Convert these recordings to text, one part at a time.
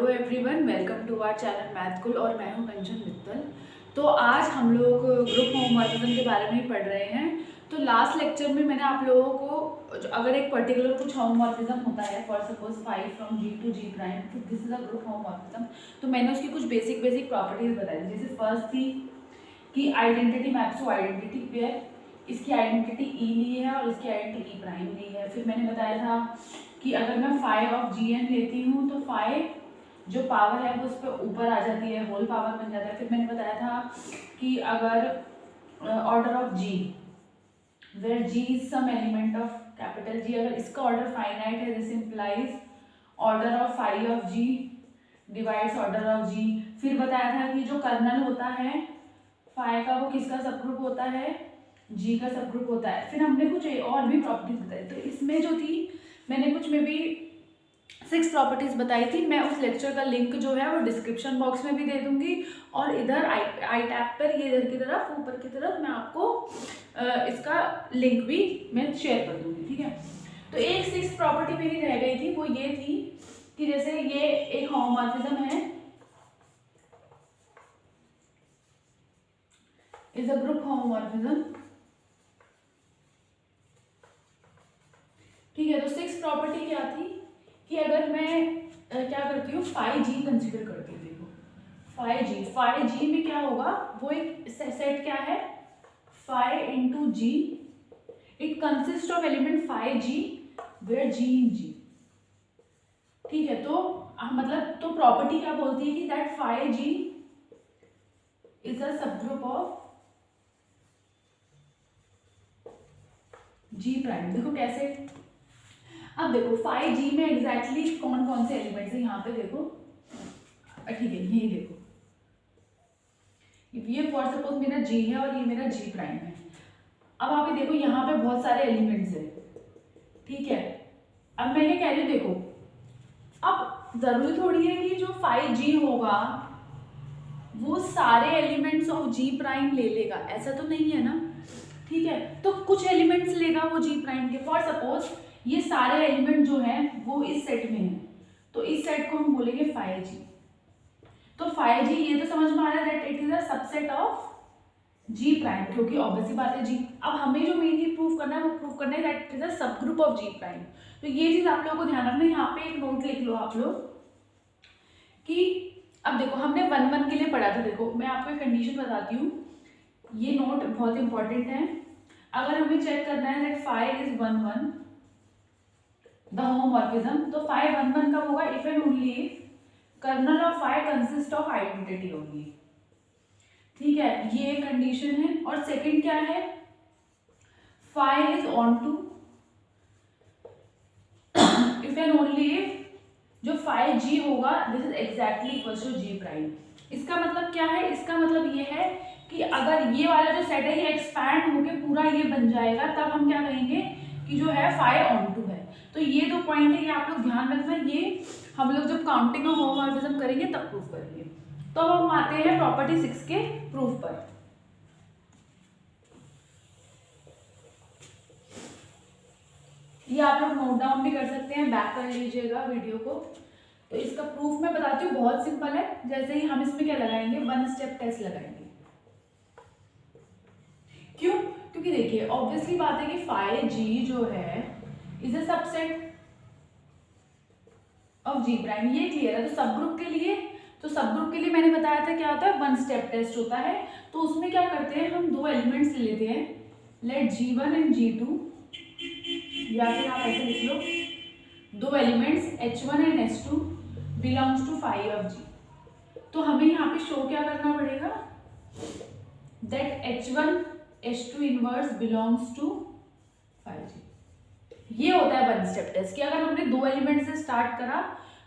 Hello everyone, welcome to our channel मैथकुल और मैं हूं कंचन मित्तल। तो आज हम लोग ग्रुप होमोमॉर्फिज्म के बारे में ही पढ़ रहे हैं। तो लास्ट लेक्चर में मैंने आप लोगों को अगर एक पर्टिकुलर कुछ होमोमॉर्फिज्म होता है, for suppose 5 from G to G prime, तो this is a group homomorphism. तो मैंने उसकी कुछ बेसिक प्रॉपर्टीज बताई, जैसे फर्स्ट थी कि identity maps to identity pair. इसकी आइडेंटिटी ई ली है और इसकी आइडेंटिटी ई प्राइम ली है। फिर मैंने बताया था कि अगर मैं फाई ऑफ जी एन लेती हूँ तो फाई जो पावर है वो उस पर ऊपर आ जाती है, होल पावर बन जाता है। फिर मैंने बताया था कि अगर order of G where G is some element of capital G, अगर इसका ऑर्डर फाइनाइट है, this implies order of phi of G divides order of G. फिर बताया था कि जो कर्नल होता है फाई का वो किसका सबग्रुप होता है, जी का सबग्रुप होता है। फिर हमने कुछ और भी प्रॉपर्टीज बताई। तो इसमें जो थी मैंने कुछ में भी 6 प्रॉपर्टीज बताई थी। मैं उस लेक्चर का लिंक जो है वो डिस्क्रिप्शन बॉक्स में भी दे दूंगी और इधर आई टैब पर ये इधर की तरफ ऊपर की तरफ मैं आपको इसका लिंक भी मैं शेयर कर दूंगी, ठीक है। तो एक 6 प्रॉपर्टी मेरी रह गई थी, वो ये थी कि जैसे ये एक होमोमॉर्फिज्म है, इज अ ग्रुप होमोमॉर्फिज्म, ठीक है। तो 6 प्रॉपर्टी क्या थी कि अगर मैं क्या करती हूँ, फाई जी कंसिडर करती हूँ। देखो फाई जी में क्या होगा, वो एक सेट क्या है, phi into G, it consist of element phi G where G in G, ठीक है। तो मतलब तो प्रॉपर्टी क्या बोलती है कि that phi G is a subgroup of G prime. देखो कैसे, अब देखो फाई जी में एग्जैक्टली कौन कौन से एलिमेंट्स है, यहाँ पे देखो, ठीक है, ये देखो, ये फॉर सपोज मेरा जी है और ये मेरा जी प्राइम है। अब आप देखो यहाँ पे बहुत सारे एलिमेंट्स है, ठीक है। अब मैं ये कह रही हूँ, देखो अब जरूरी थोड़ी है कि जो फाई जी होगा वो सारे एलिमेंट्स ऑफ जी प्राइम ले लेगा, ऐसा तो नहीं है ना, ठीक है। तो कुछ एलिमेंट्स लेगा वो जी प्राइम के। फॉर सपोज ये सारे एलिमेंट जो हैं वो इस सेट में हैं, तो इस सेट को हम बोलेंगे फाई जी। तो फाई जी ये तो समझ में आ रहा है that it is a subset of G prime, क्योंकि ऑब्वियसली बात है जी। अब हमें जो मेनली प्रूव करना है वो प्रूव करना है that is a subgroup of G prime. तो ये चीज आप लोगों को ध्यान रखना है, यहाँ पे एक नोट लिख लो आप लोग कि अब देखो हमने 1 1 के लिए पढ़ा था। देखो मैं आपको एक कंडीशन बताती हूँ, ये नोट बहुत इंपॉर्टेंट है। अगर हमें चेक करना है that phi is 1 1 the homomorphism, तो फाई 1 1 कब होगा, if and only if kernel of phi consist of identity only, ठीक है, ये एक कंडीशन है। और सेकंड क्या है, phi is onto if and only if जो फाई जी होगा this is exactly equal to G prime. इसका मतलब क्या है, इसका मतलब ये है कि अगर ये वाला जो सेट है ये एक्सपैंड होके पूरा ये बन जाएगा, तब हम क्या कहेंगे कि जो है फाई ऑन टू है। तो ये 2 पॉइंट है, ये आप लोग ध्यान रखना, ये हम लोग जब काउंटिंग ऑफ होमोमॉर्फिज्म करेंगे तब प्रूफ करेंगे। तो अब हम आते हैं प्रॉपर्टी 6 के प्रूफ पर। ये आप लोग नोट डाउन भी कर सकते हैं, बैक कर लीजिएगा वीडियो को। तो इसका प्रूफ मैं बताती हूँ, बहुत सिंपल है। जैसे ही हम इसमें क्या लगाएंगे, 1 स्टेप टेस्ट लगाएंगे। क्यों, क्योंकि देखिए ऑब्वियसली बात है कि फाई जी जो है is a subset of G prime, ये क्लियर है। तो सबग्रुप के लिए मैंने बताया था क्या होता है, 1 स्टेप टेस्ट होता है। तो उसमें क्या करते हैं, हम 2 एलिमेंट्स ले लेते हैं, लेट G1 एंड G2, या फिर आप ऐसे लिख लो 2 elements H1 and H2 belongs to phi of G. तो हमें यहाँ पे शो क्या करना पड़ेगा, that H1 H2 inverse belongs to phi G. ये होता है 1 स्टेप टेस्ट कि अगर हमने 2 एलिमेंट से स्टार्ट करा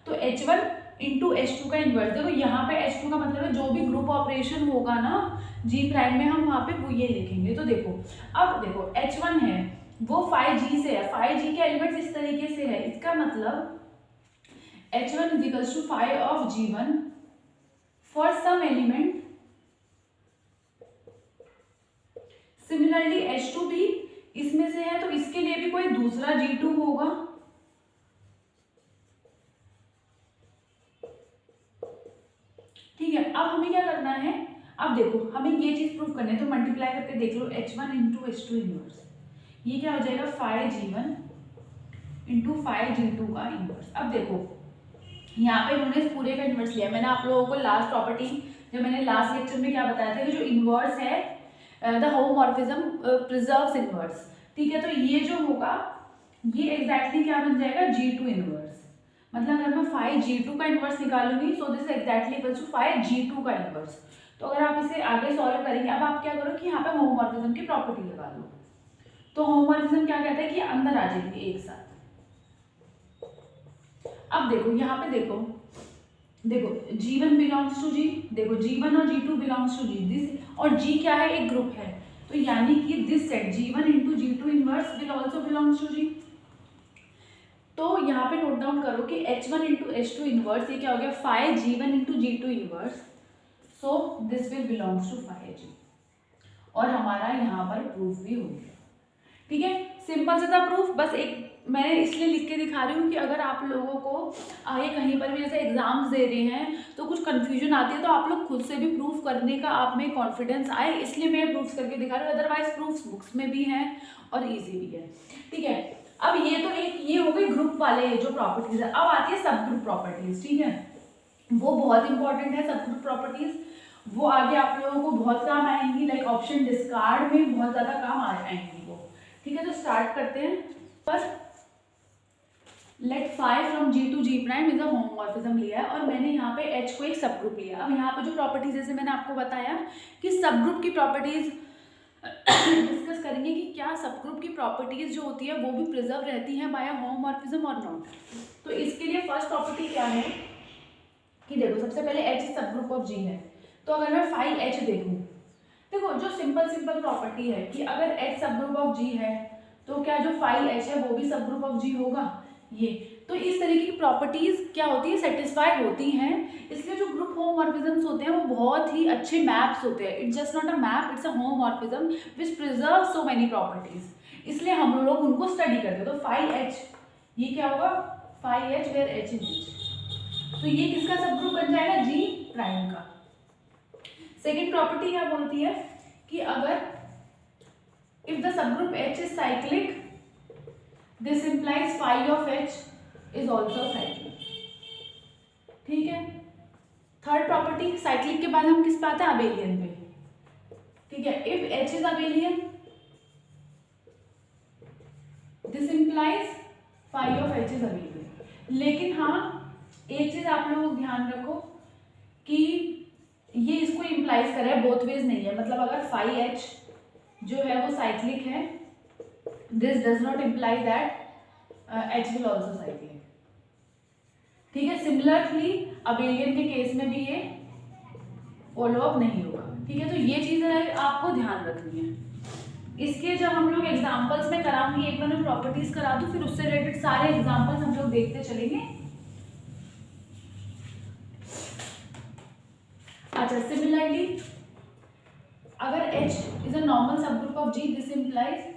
तो H1 इंटू H2 का इनवर्स। देखो यहाँ पे H2 का मतलब है जो भी ग्रुप ऑपरेशन होगा ना जी प्राइम में, हम वहाँ पे वो ये लिखेंगे। तो देखो अब देखो H1 है वो फाई जी से है, फाई जी के एलिमेंट्स इस तरीके से है, इसका मतलब H1 is equals to phi of G1 for some element, similarly H2 भी इसमें से है तो इसके लिए भी कोई दूसरा G2 होगा, अब देखो हमें ये चीज़ प्रूव करनी है, तो मल्टीप्लाई करके देख लो, H1 इंटू H2 इनवर्स, ये क्या हो जाएगा 5G1 इंटू 5G2 का इनवर्स। अब देखो यहाँ पे इन्होंने इस पूरे का इनवर्स लिया। मैंने आप लोगों को लास्ट प्रॉपर्टी, जब मैंने लास्ट लेक्चर में क्या बताया था कि जो इनवर्स है द होमोमॉर्फिज्म प्रिजर्व्स इनवर्स, ठीक है। तो ये जो होगा ये एग्जैक्टली क्या बन जाएगा G2 इनवर्स, मतलब अगर मैं 5G2 का इनवर्स निकालूंगी so this exactly equals to 5G2 का इनवर्स। तो अगर आप इसे आगे सॉल्व करेंगे, अब आप क्या करो कि यहाँ पे होमोमॉर्फिज्म की प्रॉपर्टी लगा लो। तो होमोमॉर्फिज्म क्या कहता है कि अंदर आ जाएंगे एक साथ। अब देखो यहाँ पे देखो G1 बिलोंग्स टू G, देखो G1 और G2 belongs to G, this और G क्या है, एक ग्रुप है, तो यानी कि this set G1 into G2 inverse will also belongs to G। तो यहाँ पे नोट डाउन करो कि H1 इंटू H2 इनवर्स ये क्या हो गया 5G1 into G2 inverse, so this will belongs to 5G, और हमारा यहाँ पर प्रूफ भी हो गया। ठीक है, सिंपल सा था प्रूफ। बस एक मैंने इसलिए लिख के दिखा रही हूँ कि अगर आप लोगों को आगे कहीं पर भी जैसे एग्जाम्स दे रहे हैं तो कुछ कंफ्यूजन आती है, तो आप लोग खुद से भी प्रूफ करने का आप में कॉन्फिडेंस आए, इसलिए मैं प्रूफ करके दिखा रही हूँ। अदरवाइज प्रूफ्स बुक्स में भी हैं और ईजी भी है। ठीक है, अब ये तो एक ये हो गई ग्रुप वाले जो प्रॉपर्टीज है। अब आती है सब ग्रुप प्रॉपर्टीज। ठीक है, वो बहुत इंपॉर्टेंट है सब ग्रुप प्रॉपर्टीज, वो आगे आप लोगों को बहुत काम आएंगी, लाइक ऑप्शन डिस्कार्ड में बहुत ज़्यादा काम आएंगी वो। ठीक है, तो स्टार्ट करते हैं। पर let 5 from G to G prime is a homomorphism लिया है, और मैंने यहाँ पे H को एक सब ग्रुप लिया। अब यहाँ पे जो प्रॉपर्टीज जैसे मैंने आपको बताया कि सब ग्रुप की प्रॉपर्टीज डिस्कस करेंगे कि क्या सब ग्रुप की प्रॉपर्टीज जो होती है वो भी प्रिजर्व रहती हैं बाय होमोमॉर्फिज्म और नॉट। तो इसके लिए फर्स्ट प्रॉपर्टी क्या है कि देखो सबसे पहले H सब ग्रुप ऑफ G है, तो अगर मैं 5H देखूँ, देखो जो सिंपल प्रॉपर्टी है कि अगर H सब ग्रुप ऑफ G है तो क्या जो 5H है वो भी सब ग्रुप ऑफ G होगा। ये तो इस तरीके की प्रॉपर्टीज क्या होती है, सेटिस्फाई होती हैं। इसलिए जो ग्रुप होमोमॉर्फिज्म्स होते हैं वो बहुत ही अच्छे मैप्स होते हैं। It's just not a map, it's a homomorphism which preserve so many properties, इसलिए हम लोग उनको स्टडी करते हैं। तो 5H ये क्या होगा 5H where H is H, तो ये किसका सब ग्रुप बन जाएगा G प्राइम का। सेकेंड प्रॉपर्टी क्या बोलती है कि अगर if the subgroup H is cyclic this implies phi of H is also cyclic. ठीक है, थर्ड प्रॉपर्टी साइक्लिक के बाद हम किस पे आते हैं, अबेलियन पे। ठीक है, if H is abelian this implies phi of H is abelian. लेकिन हाँ एक चीज आप लोग ध्यान रखो कि ये इसको इंप्लाइज कर रहा है, बोथ वेज नहीं है। मतलब अगर 5H जो है वो साइक्लिक है, this does not imply that H will also cyclic. ठीक है, सिमिलरली अबेलियन के केस में भी ये फॉलो अप नहीं होगा। ठीक है, तो ये चीजें आपको ध्यान रखनी है। इसके जब हम लोग एग्जांपल्स में कराऊंगी, एक बार मैं प्रॉपर्टीज करा दूं, फिर उससे रिलेटेड सारे एग्जांपल्स हम लोग देखते चलेंगे। अच्छा, सिमिलरली अगर H is a normal subgroup of G this implies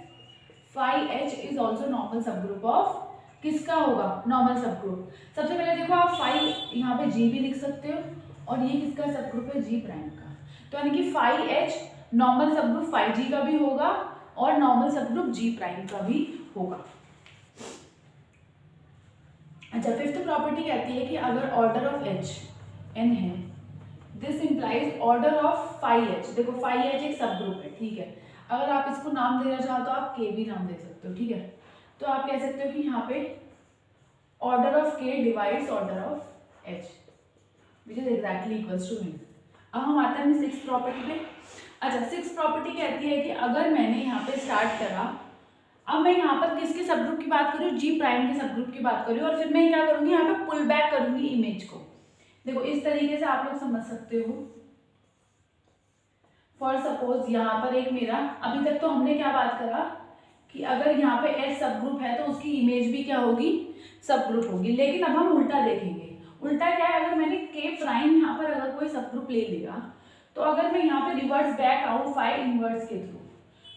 5H is also normal subgroup of किसका होगा, नॉर्मल सबग्रुप। सबसे पहले देखो आप 5 यहाँ पे G भी लिख सकते हो, और ये किसका सबग्रुप है G प्राइम का। तो यानी कि 5H नॉर्मल सबग्रुप 5G का भी होगा और नॉर्मल सबग्रुप G प्राइम का भी होगा। अच्छा, फिफ्थ प्रॉपर्टी कहती है कि अगर ऑर्डर ऑफ H n है this implies order of 5H। देखो 5H एक सब ग्रुप है। ठीक है, अगर आप इसको नाम देना चाहो तो आप K भी नाम दे सकते हो। ठीक है, तो आप कह सकते हो कि यहाँ पे order of K divides order of H which is exactly equals to n। अब हम आते हैं सिक्स प्रॉपर्टी पे। अच्छा, सिक्स प्रॉपर्टी कहती है कि अगर मैंने यहाँ पे स्टार्ट करा, अब मैं यहाँ पर किसके सब ग्रुप की बात करूँ, G प्राइम के सब ग्रुप की बात करूँ, और फिर मैं क्या करूँगी यहाँ पे पुल बैक करूँगी इमेज को। देखो इस तरीके से आप लोग समझ सकते हो। फॉर सपोज यहाँ पर एक मेरा, अभी तक तो हमने क्या बात करा कि अगर यहाँ पे H सब ग्रुप है तो उसकी इमेज भी क्या होगी, सब ग्रुप होगी। लेकिन अब हम उल्टा देखेंगे। उल्टा क्या है, अगर मैंने K प्राइम यहाँ पर अगर कोई सब ग्रुप ले लिया, तो अगर मैं यहाँ पे रिवर्स बैक आऊँ 5 इनवर्स के थ्रू,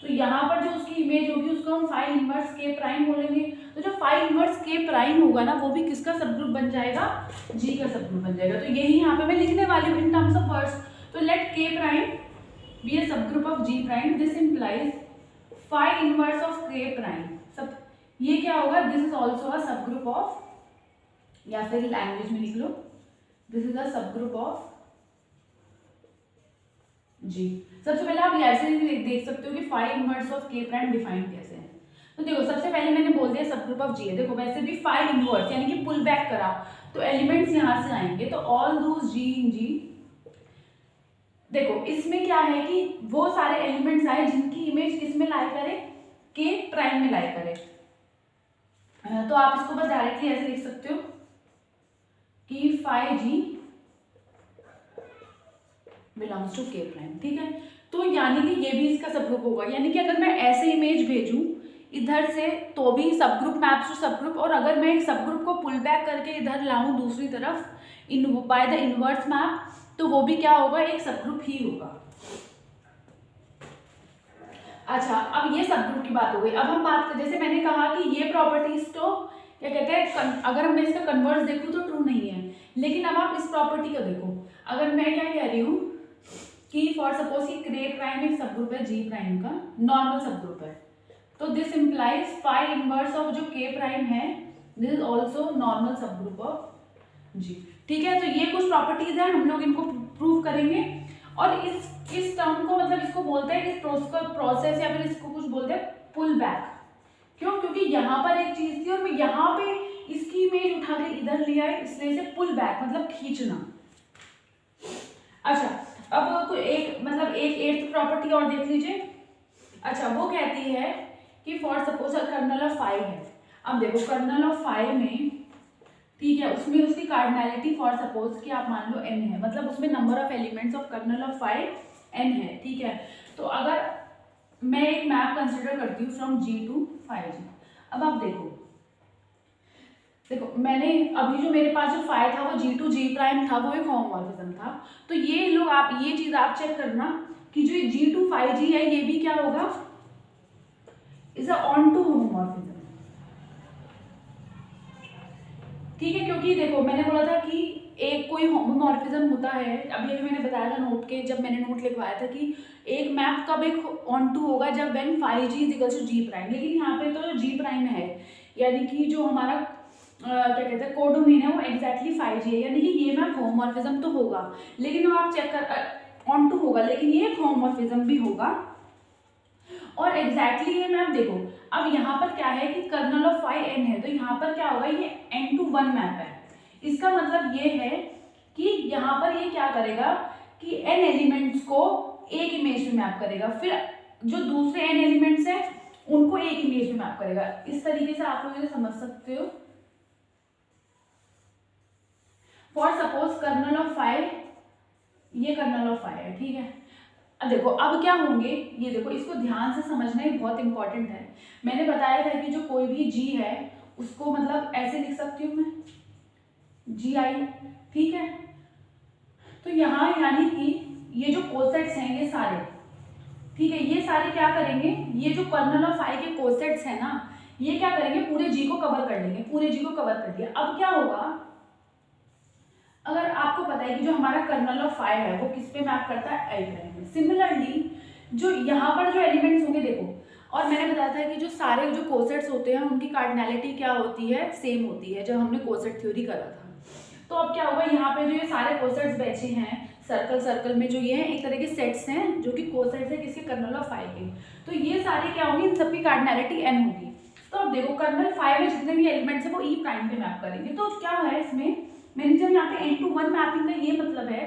तो यहाँ पर जो उसकी इमेज होगी उसको हम 5 इनवर्स K प्राइम बोलेंगे। तो जो 5 इनवर्स K प्राइम होगा ना, वो भी किसका सब ग्रुप बन जाएगा, G का सब ग्रुप बन जाएगा। तो यही यहाँ पे मैं लिखने वाली हूँ इन टर्म्स ऑफ वर्ड्स। तो let K prime be a subgroup of G prime, this implies phi inverse of K prime. सब ये क्या होगा, दिस इज ऑल्सो अ सब ग्रुप ऑफ, या फिर लैंग्वेज में लिख लो, दिस इज अ सब ग्रुप ऑफ जी। सबसे पहले आप ऐसे ही देख सकते हो कि phi inverse of K prime define कैसे है। तो देखो सबसे पहले मैंने बोल दिया सब ग्रुप ऑफ जी है। देखो वैसे भी फाई इनवर्स यानी कि पुल बैक करा तो एलिमेंट्स यहां से आएंगे, तो ऑल दोज जी इन जी। देखो इसमें क्या है कि वो सारे एलिमेंट्स आए जिनकी इमेज किस में लाई करे, के प्राइम में लाई करे। तो आप इसको बस डायरेक्टली ऐसे लिख सकते हो कि फाई जी बिलोंग्स टू के प्राइम, ठीक है। तो यानी कि ये भी इसका सब ग्रुप होगा, यानी कि अगर मैं ऐसे इमेज भेजूं इधर से तो भी सब ग्रुप मैप्स टू सब ग्रुप, और अगर मैं एक सब ग्रुप को पुल बैक करके इधर लाऊं दूसरी तरफ in by the inverse map, तो वो भी क्या होगा, एक सब ग्रुप ही होगा। अच्छा अब ये सब ग्रुप की बात हो गई। अब हम बात करें, जैसे मैंने कहा कि ये प्रॉपर्टीज तो क्या कहते हैं, अगर मैं इसका कन्वर्स देखूं तो ट्रू नहीं है, लेकिन अब आप इस प्रॉपर्टी का देखो। अगर मैं क्या कह रही हूँ कि फॉर सपोज कि के प्राइम एक सब ग्रुप है जी प्राइम का, नॉर्मल सब ग्रुप है, तो this implies phi inverse of जो के प्राइम है this is also normal subgroup of G, ठीक है। तो ये कुछ प्रॉपर्टीज हैं, हम लोग इनको प्रूव करेंगे। और इस टर्म को मतलब इसको बोलते हैं, इस प्रोसेस या फिर इसको कुछ बोलते हैं पुल बैक। क्यों, क्योंकि यहाँ पर एक चीज थी और मैं यहाँ पे इसकी इमेज उठा के इधर ले आई, इसलिए इसे पुल बैक मतलब खींचना। अच्छा अब कोई एक मतलब एक एट्थ प्रॉपर्टी और देख लीजिए। अच्छा वो कहती है कि for suppose kernel of phi है। अब देखो कर्नल ऑफ फाइव में, ठीक है, उसमें उसकी कार्डिनैलिटी फॉर सपोज कि आप मान लो n है, मतलब उसमें number of elements of kernel of phi n है, ठीक है। तो अगर मैं एक मैप कंसिडर करती हूँ फ्रॉम G टू 5G। अब आप देखो मैंने अभी जो मेरे पास जो फाइव था वो G टू G प्राइम था, वो एक होमोमॉर्फिज्म था। तो ये लोग आप ये चीज आप चेक करना कि जो G टू 5G है ये भी क्या होगा, is a onto homomorphism, ठीक है। क्योंकि देखो मैंने बोला था कि एक कोई होमोमॉर्फिज्म होता है, अभी अभी मैंने बताया था नोट के, जब मैंने नोट लिखवाया था कि एक मैप कब एक ऑन टू होगा, जब when 5G is equal to G prime. लेकिन यहाँ पे तो जो G प्राइम है यानी कि जो हमारा क्या कहते हैं कोडोमेन है वो एग्जैक्टली 5G है, यानी कि ये मैप होमोमॉर्फिज्म तो होगा, लेकिन वो आप चेक कर ऑन टू होगा, लेकिन ये होमोमॉर्फिज्म भी होगा। और एग्जैक्टली ये मैप देखो, अब यहाँ पर क्या है कि कर्नल ऑफ फाइव n है, तो यहाँ पर क्या होगा, ये n टू 1 मैप है। इसका मतलब ये है कि यहाँ पर ये क्या करेगा कि n एलिमेंट्स को एक इमेज में मैप करेगा, फिर जो दूसरे n एलिमेंट्स हैं उनको एक इमेज में मैप करेगा। इस तरीके से आप लोग इसे समझ सकते हो। For suppose kernel of phi, ये कर्नल ऑफ फाइव है, ठीक है। अब देखो अब क्या होंगे, ये देखो इसको ध्यान से समझना ही बहुत इंपॉर्टेंट है। मैंने बताया था कि जो कोई भी जी है उसको मतलब ऐसे लिख सकती हूँ मैं जी आई, ठीक है। तो यहाँ यानी कि ये जो कोसेट्स हैं ये सारे, ठीक है, ये सारे क्या करेंगे, ये जो कर्नल ऑफ फाइव के कोसेट्स हैं ना, ये क्या करेंगे, पूरे जी को कवर कर लेंगे, पूरे जी को कवर कर दिया। अब क्या होगा, अगर आपको पता है कि जो हमारा कर्नल ऑफ फाइव है वो किस पे मैप करता है, आई प्राइम में। सिमिलरली जो यहाँ पर जो एलिमेंट्स होंगे देखो, और मैंने बताया था कि जो सारे जो कोसेट्स होते हैं उनकी कार्डिनैलिटी क्या होती है, सेम होती है, जब हमने कोसेट थ्योरी करा था। तो अब क्या होगा, यहाँ पे जो ये सारे कोसेट्स बैचे हैं सर्कल सर्कल में, जो ये हैं एक तरह के सेट्स हैं जो कि कोसेट्स है किसके, कर्नल ऑफ फाइव के। तो ये सारे क्या होंगे, इन सबकी कार्डिनैलिटी n होगी। तो अब देखो कर्नल फाइव में जितने भी एलिमेंट्स है वो ई प्राइम पे मैप करेंगे। तो क्या है इसमें, मैंने जब यहाँ पे n टू 1 मैपिंग का ये मतलब है,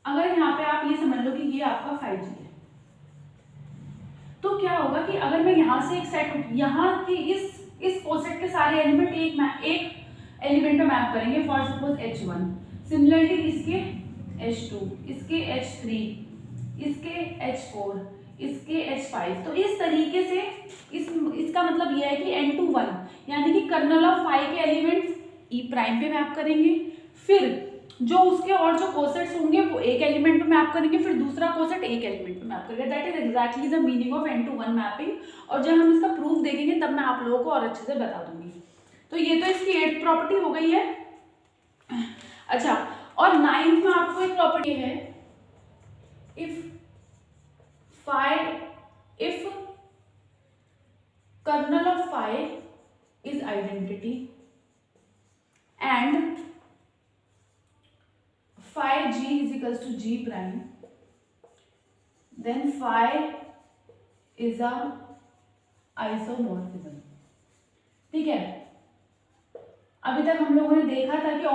अगर यहाँ पे आप ये समझ लो कि ये आपका 5G है, तो क्या होगा कि अगर मैं यहाँ से एक सेट, यहाँ की इस कोसेट के सारे एलिमेंट एक एलिमेंट पे मैप करेंगे, फॉर सपोज H1, सिमिलरली इसके H2, इसके H3, इसके H4, इसके H5। तो इस तरीके से इसका मतलब यह है कि n टू 1 यानी कि कर्नल ऑफ फाइव के एलिमेंट्स ई प्राइम पे मैप करेंगे, फिर जो उसके और जो कोसेट्स होंगे वो एक एलिमेंट पे मैप करेंगे, फिर दूसरा कोसेट एक एलिमेंट पे मैप करेगा। That is exactly the meaning of n to 1 mapping. और जब हम इसका प्रूफ देखेंगे तब मैं आप लोगों को और अच्छे से बता दूंगी। तो ये तो इसकी 8th प्रॉपर्टी हो गई है। अच्छा, और 9th में आपको एक प्रॉपर्टी है if kernel of phi is identity and phi g is equals to g prime, then phi is a isomorphism. ठीक है, अभी तक हम लोगों ने देखा था कि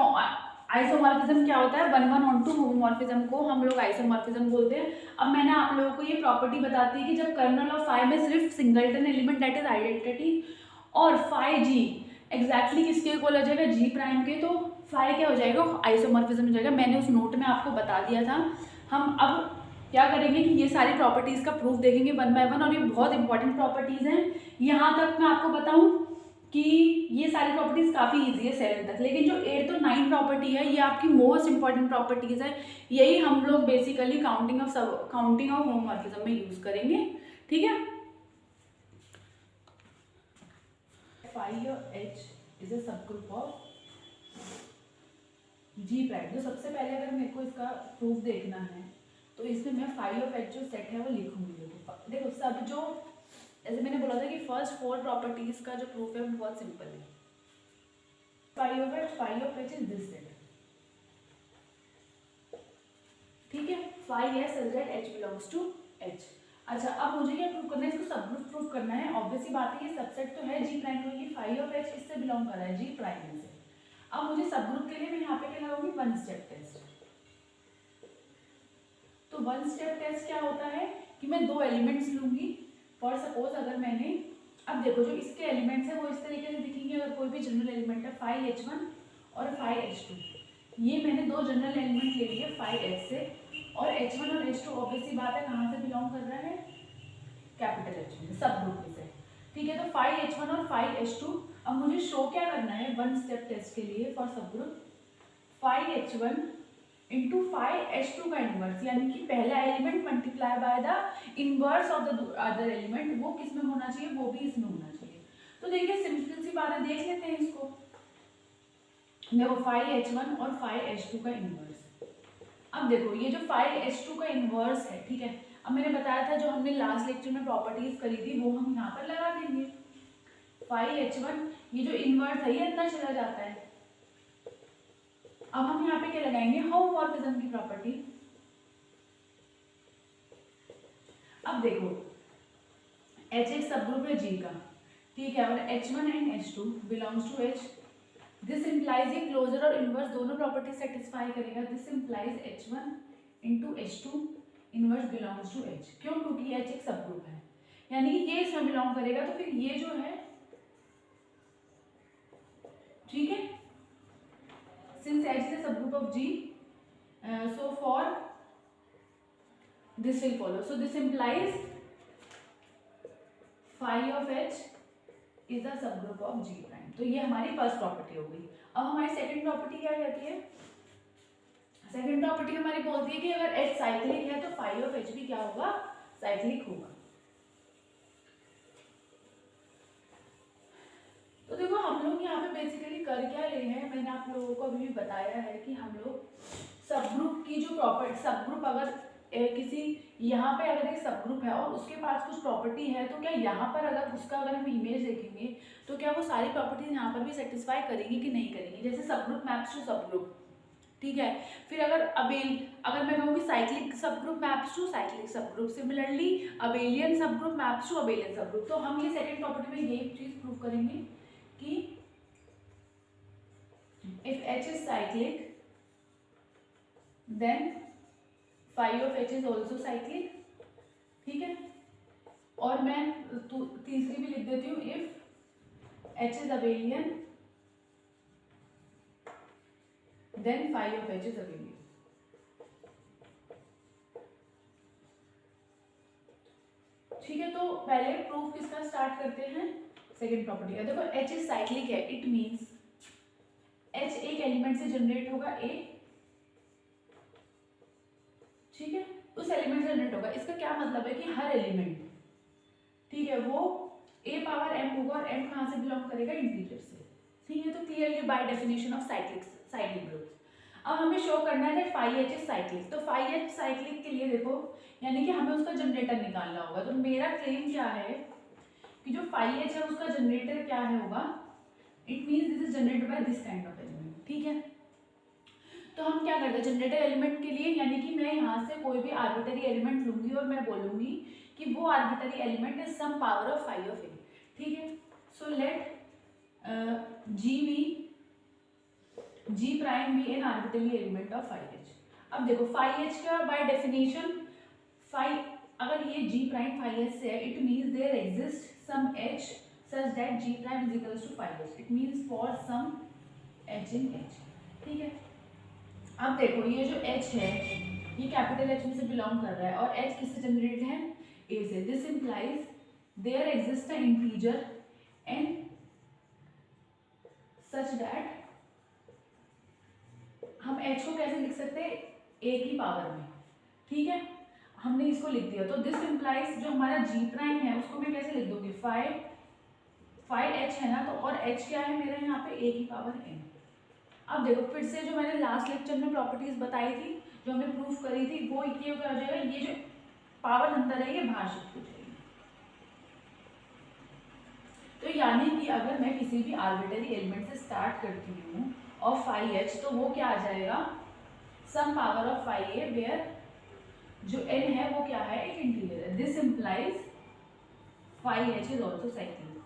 आइसोमॉर्फिज्म क्या होता है, 1:1 होमोमॉर्फिज्म को हम लोग आइसोमॉर्फिज्म बोलते हैं. अब मैंने आप लोगों को ये प्रॉपर्टी बताती है कि जब कर्नल ऑफ फाई में सिर्फ singleton element that is identity और फाई जी एग्जैक्टली किसके इक्वल हो जाएगा, जी प्राइम के, तो फाई क्या हो जाएगा, आइसोमॉर्फिज्म हो जाएगा. मैंने उस नोट में आपको बता दिया था. हम अब क्या करेंगे कि ये सारी प्रॉपर्टीज का प्रूफ देखेंगे 1 by 1 और ये बहुत इंपॉर्टेंट प्रॉपर्टीज हैं. यहाँ तक मैं आपको बताऊं कि ये सारी प्रॉपर्टीज काफ़ी इजी है 7 तक, लेकिन जो 8 और 9 प्रॉपर्टी है ये आपकी मोस्ट इंपॉर्टेंट प्रॉपर्टीज है. यही हम लोग बेसिकली काउंटिंग ऑफ होमोमॉर्फिज्म में यूज करेंगे. ठीक है, फाई और H is a subgroup of G prime. तो सबसे पहले अगर मेरे को इसका प्रूफ देखना है तो इसमें मैं फाई ऑफ एच जो सेट है वो लिखूंगी. देखो सब जो जैसे मैंने बोला था कि फर्स्ट 4 प्रॉपर्टीज का जो प्रूफ है वो बहुत सिंपल है. Phi of H is this set. ठीक है, phi S such that H belongs to H. अच्छा, अब मुझे क्या प्रूव करना है, इसको सबग्रुप प्रूव करना है. ऑब्वियस सी बात है, ये सबसेट तो है जी प्राइम को, ये फाई ऑफ एच इससे बिलोंग कर रहा है जी प्राइम में से. अब मुझे सबग्रुप के लिए मैं यहाँ पे क्या लगाऊंगी, 1 स्टेप टेस्ट. तो 1 स्टेप टेस्ट क्या होता है कि मैं 2 एलिमेंट्स लूंगी. फॉर सपोज अगर मैंने, अब देखो जो इसके एलिमेंट्स हैं वो इस तरीके से दिखेंगे. अगर कोई भी जनरल एलिमेंट है फाई एच1 और फाई एच2, ये मैंने 2 जनरल एलिमेंट ले लिए फाई एच से, और एच1 और एच2 ऑब्वियस सी बात है कहाँ से बिलोंग कर रहा है, कैपिटल एच में, सब ग्रुप से. ठीक है, तो फाई एच1 और फाई एच2. अब मुझे शो क्या करना है 1 स्टेप टेस्ट के लिए फॉर सब ग्रुप, फाई एच1 इंटू फाई एच2 का इनवर्स, यानी कि पहला element multiply by the inverse of the other element, वो किस में होना चाहिए, वो भी इसमें होना चाहिए. तो देखिए सिंपल सी बात है, देख लेते हैं इसको. देखो फाई एच1 और फाई एच2 का इनवर्स. अब देखो ये जो फाई एच2 का इनवर्स है, ठीक है, अब मैंने बताया था जो हमने लास्ट लेक्चर में प्रॉपर्टीज करी थी वो हम यहाँ पर लगा देंगे. फाई एच1 ये जो इनवर्स है ये अंदर चला जाता है. अब हम यहाँ पे क्या लगाएंगे, होमोमॉर्फिज्म की प्रॉपर्टी. अब देखो एच एक सबग्रुप है जी का, ठीक है, और H one and H two belongs to H. This implies ये क्लोजर और इनवर्स दोनों प्रॉपर्टी सेटिस्फाई करेगा. This implies H one into H two inverse belongs to H. क्यों, क्योंकि एच एक सबग्रुप है, यानी कि ये इसमें बिलोंग करेगा. तो फिर ये जो है, ठीक है, since H is a subgroup of G, so for this will follow. So this implies phi of H is a subgroup of G prime. तो ये हमारी फर्स्ट प्रॉपर्टी हो गई. अब हमारी सेकंड प्रॉपर्टी क्या कहती है, सेकंड प्रॉपर्टी हमारी बोलती है कि अगर H साइक्लिक है तो phi of H भी क्या होगा, साइक्लिक होगा. तो देखो हम लोग यहाँ पे बेसिकली कर क्या रहे हैं, मैंने आप लोगों को अभी भी बताया है कि हम लोग सबग्रुप की जो प्रॉपर्टी, सबग्रुप अगर किसी यहाँ पे अगर एक सबग्रुप है और उसके पास कुछ प्रॉपर्टी है, तो क्या यहाँ पर अगर उसका अगर हम इमेज देखेंगे तो क्या वो सारी प्रॉपर्टीज यहाँ पर भी सेटिस्फाई करेंगी कि नहीं करेंगी. जैसे सबग्रुप मैप्स टू सबग्रुप, ठीक है. फिर अगर मैं कहूँ कि cyclic subgroup maps to cyclic subgroup, similarly abelian subgroup maps to abelian subgroup. तो हम ये सेकंड प्रॉपर्टी में ये चीज प्रूव करेंगे कि if H is cyclic then phi of H is also cyclic. ठीक है, और मैं तीसरी भी लिख देती हूँ, if H is abelian then phi of H is abelian. ठीक है, तो पहले प्रूफ किसका स्टार्ट करते हैं, सेकेंड प्रॉपर्टी का. देखो H इज साइक्लिक है, इट मीन्स H एक एलिमेंट से जनरेट होगा A, ठीक है, उस एलिमेंट से जनरेट होगा. इसका क्या मतलब है कि हर एलिमेंट, ठीक है, वो A पावर m होगा और m कहाँ से बिलोंग करेगा, इंटीजर से. ठीक है, तो clearly bye definition of cyclic group. अब हमें शो करना है फाई एच इज साइक्लिक। तो फाई एच साइक्लिक के लिए देखो यानी कि हमें उसका जनरेटर निकालना होगा। तो मेरा क्लेम क्या है कि जो फाई एच है उसका जनरेटर क्या है होगा, it means this is generated by this kind of element. ठीक है, तो हम क्या करते हैं जनरेटर एलिमेंट के लिए, यानी कि मैं यहाँ से कोई भी आर्बिटरी एलिमेंट लूंगी और मैं बोलूंगी कि वो arbitrary element is some power of phi of A. ठीक है, so let G prime be an arbitrary element of phi H. अब देखो फाई एच का बाय डेफिनेशन फाई, अगर ये जी प्राइम फाई एच से है it means there exist some H such that G prime is equals to phi H, it means for some H in H. ठीक है, अब देखो ये जो h है ये कैपिटल H में से बिलोंग कर रहा है और h किससे जनरेटेड है, a से। This implies there exist a integer n such that हम h को कैसे लिख सकते हैं, a की पावर में। ठीक है, हमने इसको लिख दिया। तो दिस इंप्लाइज जो हमारा g प्राइम है उसको मैं कैसे लिख दूंगी, फाई h है ना, तो और h क्या है मेरा यहाँ पे a की पावर n। अब देखो फिर से जो मैंने लास्ट लेक्चर में प्रॉपर्टीज बताई थी, जो हमने प्रूफ करी थी, वो ये क्या हो जाएगा, ये जो पावर अंतर है ये बाहर शिफ्ट हो जाएगी। तो यानी कि अगर मैं किसी भी आर्बिटरी एलिमेंट से स्टार्ट करती हूँ और फाई एच, तो वो क्या आ जाएगा, some power of phi A where जो n है वो क्या है, एक इंटीजर है। This implies phi H is also cyclic.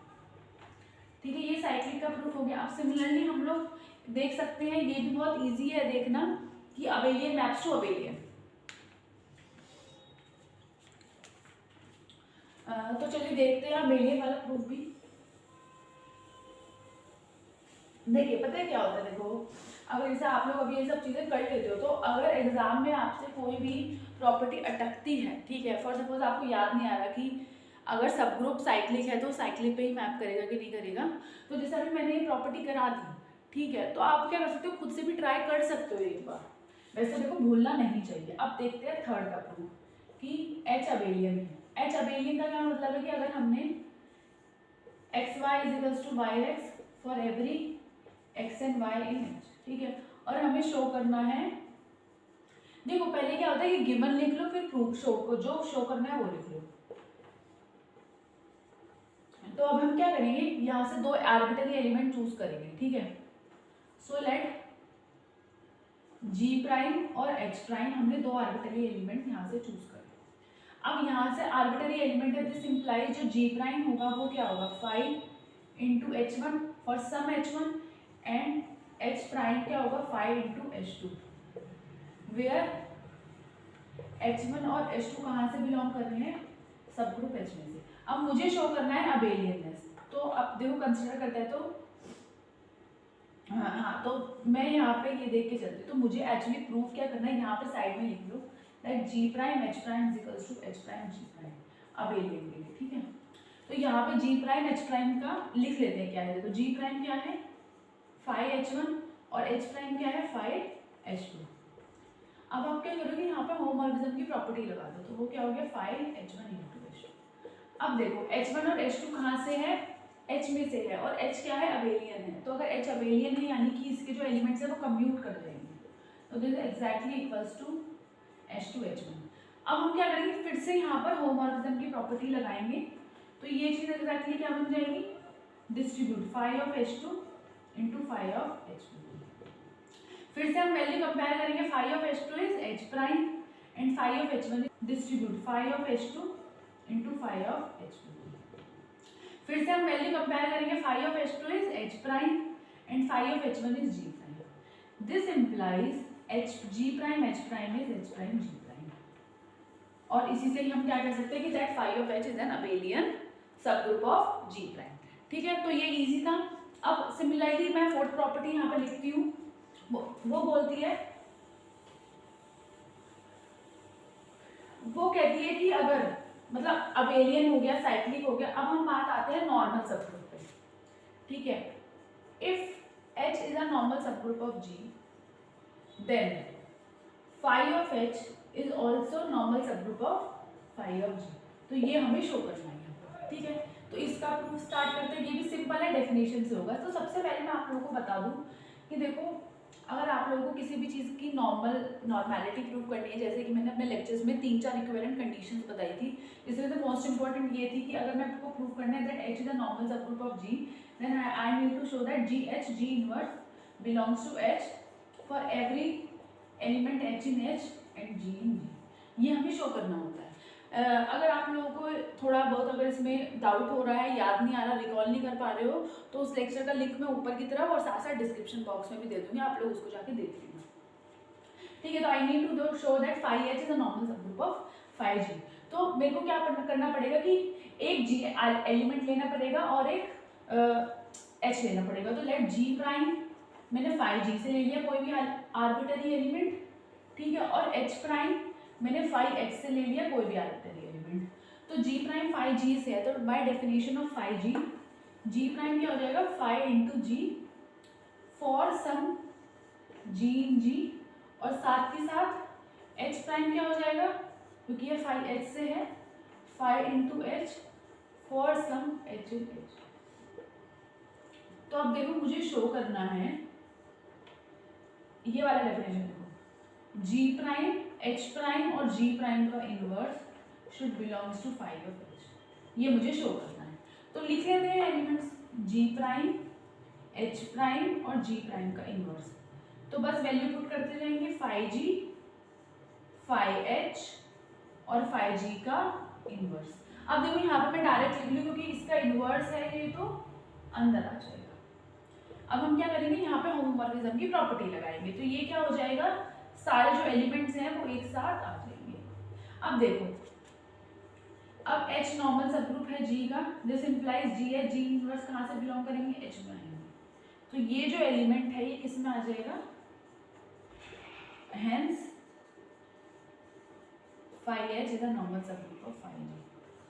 ठीक है, ये साइक्लिक का प्रूफ हो गया। अब सिमिलरली हम लोग देख सकते हैं, ये भी बहुत इजी है देखना कि अबेलियन मैप्स टू अबेलियन। तो चलिए देखते हैं अबेलियन वाला प्रूफ भी। देखिए पता है क्या होता है, देखो अगर जैसे आप लोग अभी ये सब चीज़ें कर लेते हो, तो अगर एग्जाम में आपसे कोई भी प्रॉपर्टी अटकती है, ठीक है, फॉर सपोज आपको याद नहीं आ रहा कि अगर सब ग्रुप साइक्लिक है तो साइक्लिक पे ही मैप करेगा कि नहीं करेगा, तो जैसे अभी मैंने ये प्रॉपर्टी करा दी, ठीक है, तो आप क्या कर सकते हो, खुद से भी ट्राई कर सकते हो एक बार। वैसे देखो भूलना नहीं चाहिए। अब देखते हैं थर्ड का प्रूफ कि एच अबेलियन है। एच अबेलियन का क्या मतलब है कि अगर हमने X Y is equals to Y X for every X and Y in H, ठीक है, और हमें शो करना है, देखो पहले क्या होता है कि गिवन लिख लो फिर प्रूफ शो को जो शो करना है वो लिख लो। तो अब हम क्या करेंगे, यहाँ से दो आर्बिटरी एलिमेंट चूज करेंगे। ठीक है, सो लेट जी प्राइम और एच प्राइम, हमने दो आर्बिटरी एलिमेंट यहाँ से चूज करें। अब यहाँ से आर्बिटरी एलिमेंट है, दिस इंप्लाइज जो जी प्राइम होगा वो क्या होगा, 5 into H one for some H one, and H prime क्या होगा 5 into H two, where H one और एच टू कहाँ से बिलोंग कर रहे हैं, सब ग्रुप एच में से। अब मुझे शो करना है अबेलियननेस, तो अब देखो कंसिडर करते हैं तो हाँ, तो मैं यहाँ पे ये देख के चलती हूँ, तो मुझे एक्चुअली प्रूफ क्या करना है, यहाँ पे साइड में लिख लो that G prime H prime is equals to H prime G prime abelian के लिए। ठीक है, तो यहाँ पे जी प्राइम एच प्राइम का लिख लेते हैं क्या है, तो जी प्राइम क्या है 5h1 और एच प्राइम क्या है 5h2। अब आप क्या करोगे, यहाँ पे होमोमॉर्फिज्म की प्रॉपर्टी लगा दो, तो वो क्या हो गया 5h1 इंटू h2। अब देखो h1 और h2 कहाँ से है, h में से है, और h क्या है अबेलियन है, तो अगर h अबेलियन है यानी कि इसके जो एलिमेंट्स है वो कम्यूट कर जाएंगे, तो this exactly equals to h2h1। अब हम क्या करेंगे, फिर से यहाँ पर होमोमॉर्फिज्म की प्रॉपर्टी लगाएंगे, तो ये चीज़ एग्जैक्टली क्या बन जाएगी, distribute 5 of h2 into 5 of h2। फिर से हम वैल्यू कंपेयर करेंगे, 5 of h2 is h prime and 5 of h1 is distribute 5 of h2 into 5 of h2। फिर से हम वैल्यू कंपेयर करेंगे, 5 of h2 is h prime and 5 of h1 is g prime. This implies g prime h prime is h prime g prime. और इसी से ही हम क्या कर सकते हैं कि that 5 of h is an abelian subgroup of g prime. ठीक है, तो ये इजी था। अब सिमिलरली मैं फोर्थ प्रॉपर्टी यहाँ पर लिखती हूँ, वो बोलती है, वो कहती है कि अगर मतलब अबेलियन हो गया, साइक्लिक हो गया, अब हम बात आते हैं नॉर्मल सबग्रुप पे। ठीक है, if H is a normal subgroup of G, then phi of H is also normal subgroup of phi of G। तो ये हमें शो करना है। ठीक है, तो इसका प्रूफ स्टार्ट करते हैं, ये भी सिंपल है, डेफिनेशन से होगा। तो सबसे पहले मैं आप लोगों को बता दूं कि देखो अगर आप लोगों को किसी भी चीज़ की नॉर्मेलिटी प्रूव करनी है, जैसे कि मैंने अपने लेक्चर्स में 3-4 इक्विवेलेंट कंडीशंस बताई थी, इसमें तो मोस्ट इंपॉर्टेंट ये थी कि अगर मैं आपको प्रूव करना है that H is a normal subgroup of G, then I need to show that G inverse belongs to H for every element H in H and G in G। ये हमें शो करना होता है। अगर आप लोगों को थोड़ा बहुत अगर इसमें डाउट हो रहा है, याद नहीं आ रहा, रिकॉल नहीं कर पा रहे हो, तो उस लेक्चर का लिंक मैं ऊपर की तरफ और साथ साथ डिस्क्रिप्शन बॉक्स में भी दे दूंगी, आप लोग उसको जाके देख लेना। ठीक है, तो I need to show that 5H is a normal subgroup of 5G। तो मेरे को क्या करना पड़ेगा कि एक G एलिमेंट लेना पड़ेगा और एक H लेना पड़ेगा। तो लेट G प्राइम मैंने 5G से ले लिया कोई भी आर्बिटरी एलिमेंट, ठीक है, और H प्राइम मैंने 5H से ले लिया कोई भी आर्बिटरी एलिमेंट। तो G प्राइम 5G से है, तो by definition of 5G G prime क्या हो जाएगा 5 into G for some G in G, और साथ ही साथ H प्राइम क्या हो जाएगा, क्योंकि ये 5H से है, 5 into H for some H in H। तो अब देखो मुझे शो करना है ये वाला डेफिनेशन, देखो G प्राइम H प्राइम और G प्राइम का inverse should belongs to 5 of H, ये मुझे शो करना है। तो लिख लेते हैं elements G prime H prime और G प्राइम का इनवर्स। तो बस वैल्यू पुट करते जाएंगे 5G 5H और 5G का इनवर्स। अब देखो यहाँ पे मैं डायरेक्ट लिख लूँ क्योंकि इसका इनवर्स है ये, तो अंदर आ जाएगा। अब हम क्या करेंगे, यहाँ पे होमोमॉर्फिज्म की प्रॉपर्टी लगाएंगे, तो ये क्या हो जाएगा, सारे जो एलिमेंट्स हैं वो एक साथ आ जाएंगे। अब देखो, अब H नॉर्मल सबग्रुप है G का, दिस इंप्लाइज G है, G इनवर्स कहाँ से बिलोंग करेंगे, H प्राइम। तो ये जो एलिमेंट है ये किस में आ जाएगा, hence 5H is a normal subgroup of 5G।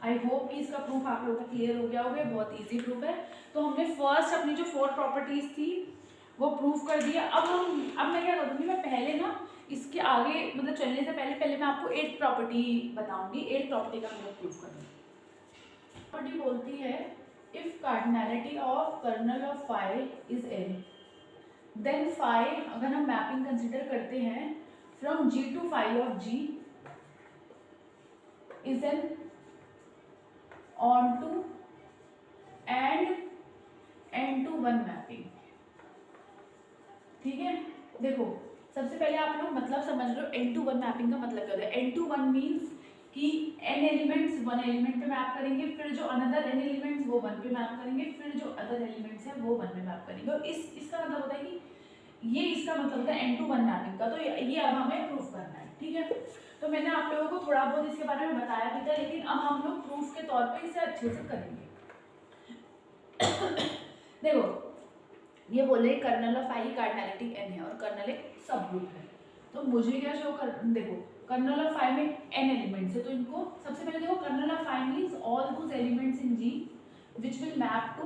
I hope कि इसका प्रूफ आप लोगों को क्लियर हो गया होगा, बहुत इजी प्रूफ है। तो हमने फर्स्ट अपनी जो 4 प्रॉपर्टीज थी वो प्रूफ कर दिया। अब मैं क्या करूँगी, मैं पहले ना इसके आगे मतलब चलने से पहले मैं आपको 8th प्रॉपर्टी बताऊंगी, 8th प्रॉपर्टी का हम लोग प्रूफ करेंगे। प्रॉपर्टी बोलती है if cardinality of kernel of phi is n, then phi अगर हम मैपिंग कंसिडर करते हैं from G to phi of G is an onto and n to 1 mapping. ठीक है, देखो सबसे पहले आप लोग मतलब समझ लो n to 1 मैपिंग का मतलब क्या होता है। n to 1 मीन्स कि n एलिमेंट्स 1 एलिमेंट पे मैप करेंगे, फिर जो अनदर n एलिमेंट्स वो 1 पे मैप करेंगे, फिर जो अदर एलिमेंट्स हैं वो 1 पे मैप करेंगे। और इसका मतलब होता है कि ये इसका मतलब होता है n to 1 मैपिंग का। तो ये अब हमें प्रूफ करना है, ठीक है। तो मैंने आप लोगों को थोड़ा बहुत इसके बारे में बताया भी था, लेकिन अब हम लोग प्रूफ के तौर पे इसे अच्छे से करेंगे। देखो ये बोले kernel of phi cardinality n है और कर्नल एक सब ग्रुप है, तो मुझे क्या शो कर, देखो कर्नल ऑफ फाई में n एलिमेंट्स है, तो इनको सबसे पहले देखो kernel of phi means all those elements in G which will map to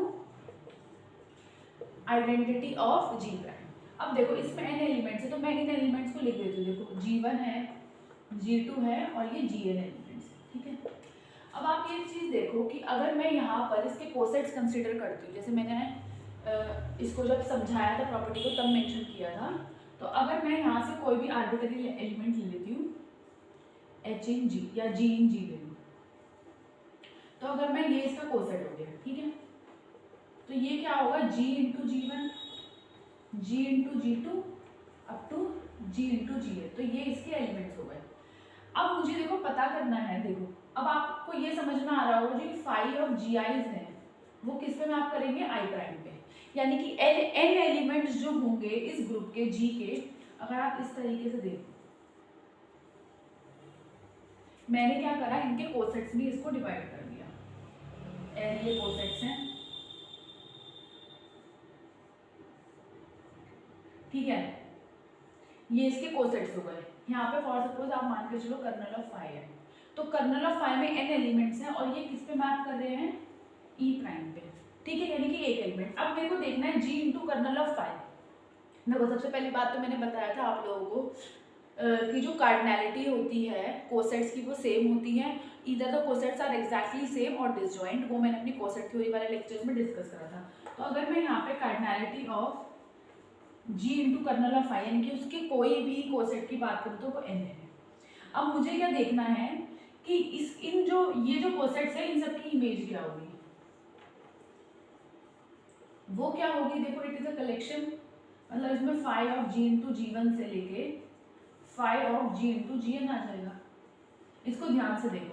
identity of G prime. अब देखो इसमें n एलिमेंट्स है, तो मैं इन एलिमेंट्स को लिख देती हूँ। देखो G1 है, G2 है और ये Gn एलिमेंट्स है, ठीक है। अब आप ये चीज़ देखो कि अगर मैं यहाँ पर इसके कोसेट्स कंसीडर करती हूँ, जैसे मैंने इसको जब समझाया था प्रॉपर्टी को तब मेंशन किया था, तो अगर मैं यहाँ से कोई भी आर्बिट्ररी एलिमेंट ले लेती हूँ H इन G या G इन G ले लूँ, तो अगर मैं ये इसका कोसेट हो गया, ठीक है, तो ये क्या होगा G into G1 G into G2 up to G into Gn, तो ये इसके एलिमेंट्स हो गए। अब मुझे देखो पता करना है, देखो अब आपको ये समझ में आ रहा होगा जो फाई ऑफ Gi's हैं वो किस पे मैप करेंगे, I प्राइम पे, यानी कि n एलिमेंट्स जो होंगे इस ग्रुप के G के, अगर आप इस तरीके से देखो, मैंने क्या करा इनके कोसेट्स में इसको डिवाइड कर दिया, ये कोसेट्स हैं, ठीक है, ये इसके कोसेट्स हो गए। यहाँ पे फॉर सपोज आप मान के चलो कर्नल ऑफ फाई है, तो कर्नल ऑफ फाई में n एलिमेंट्स हैं और ये किस पे मैप कर रहे हैं, E प्राइम पे, ठीक है, यानी कि एक एलिमेंट। अब मेरे को देखना है G into kernel of phi. देखो सबसे पहली बात तो मैंने बताया था आप लोगों को कि जो कार्डिनैलिटी होती है कोसेट्स की वो सेम होती है, इधर the cosets are exactly same और डिसजॉइंट, वो मैंने अपनी कोसेट थ्योरी वाले लेक्चर्स में डिस्कस करा था। तो अगर मैं यहाँ पे cardinality of G into kernel of I, यानी कि उसके कोई भी कोसेट की बात करूँ तो वो n है। अब मुझे क्या देखना है कि इन जो ये जो कोसेट्स है इन सबकी इमेज क्या होगी, वो क्या होगी। देखो इट इज अ कलेक्शन, मतलब इसमें phi of G into G one से लेके phi of G into G N आ जाएगा। इसको ध्यान से देखो,